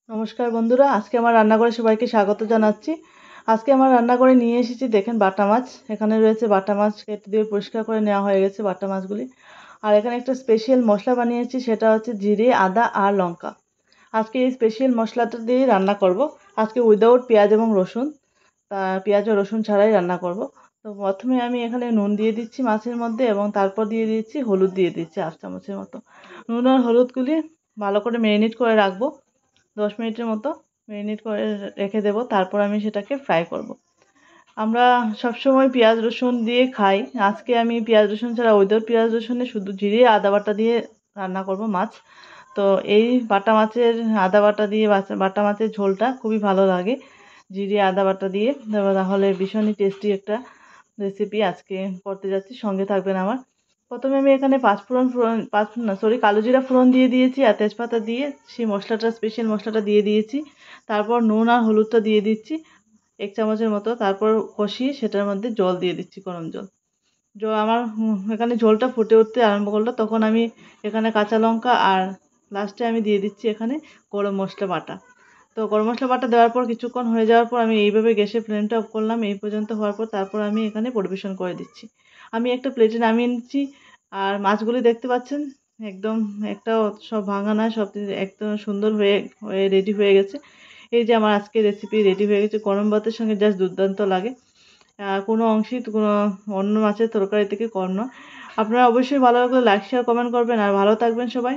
নমস্কার বন্ধুরা, আজকে আমার রান্নাঘরে সবাইকে স্বাগত জানাচ্ছি। আজকে আমার রান্নাঘরে নিয়ে এসেছি, দেখেন বাটা মাছ। এখানে রয়েছে বাটা মাছ, কেটে দিয়ে পরিষ্কার করে নেওয়া হয়ে গেছে বাটা মাছগুলি। আর এখানে একটা স্পেশাল মশলা বানিয়েছি, সেটা হচ্ছে জিরে, আদা আর লঙ্কা। আজকে এই স্পেশাল মশলাটা দিয়ে রান্না করব। আজকে উইদাউট পেঁয়াজ এবং রসুন, পেঁয়াজ ও রসুন ছাড়াই রান্না করব। তো প্রথমে আমি এখানে নুন দিয়ে দিচ্ছি মাছের মধ্যে, এবং তারপর দিয়ে দিচ্ছি হলুদ, দিয়ে দিচ্ছি 8 চামচের মতো। নুন আর হলুদগুলি ভালো করে ম্যারিনেট করে রাখবো। 10 মিনিটের মতো ম্যারিনেট করে রেখে দেবো। তারপর আমি সেটাকে ফ্রাই করব। আমরা সবসময় পেঁয়াজ রসুন দিয়ে খাই। আজকে আমি পেঁয়াজ রসুন ছাড়া উইদাউট পেঁয়াজ রসুনে শুধু জিরে আদা বাটা দিয়ে রান্না করব মাছ। তো এই বাটা মাছের আদা বাটা দিয়ে বাটা মাছের ঝোলটা খুবই ভালো লাগে জিরে আদা বাটা দিয়ে। তাহলে ভীষণই টেস্টি একটা রেসিপি আজকে করতে যাচ্ছি, সঙ্গে থাকবেন আমার। প্রথমে আমি এখানে কালো জিরা ফোড়ন দিয়ে দিয়েছি, আর তেজপাতা দিয়ে সেই মশলাটা, স্পেশাল মশলাটা দিয়ে দিয়েছি। তারপর নুন আর হলুদটা দিয়ে দিচ্ছি 1 চামচের মতো। তারপর কষিয়ে সেটার মধ্যে জল দিয়ে দিচ্ছি, গরম জল। আমার এখানে ঝোলটা ফুটে উঠতে আরম্ভ করলো, তখন আমি এখানে কাঁচা লঙ্কা আর লাস্টে আমি দিয়ে দিচ্ছি এখানে গরম মশলা বাটা। তো গরম মশলা বাটা দেওয়ার পর কিছুক্ষণ হয়ে যাওয়ার পর আমি এইভাবে গ্যাসের ফ্লেমটা অফ করলাম। এই পর্যন্ত হওয়ার পর তারপর আমি এখানে পরিবেশন করে দিচ্ছি। আমি একটা প্লেটে নামিয়ে নিচ্ছি। আর মাছগুলি দেখতে পাচ্ছেন, একদম একটাও সব ভাঙা নয়, সব একদম সুন্দর হয়ে হয়ে রেডি হয়ে গেছে। এই যে আমার আজকে রেসিপি রেডি হয়ে গেছে, গরম ভাতের সঙ্গে জাস্ট দুর্দান্ত লাগে। কোনো অংশই কোনো অন্য মাছের তরকারি থেকে কম নয়। আপনারা অবশ্যই ভালো লাগলে লাইক শেয়ার কমেন্ট করবেন, আর ভালো থাকবেন সবাই।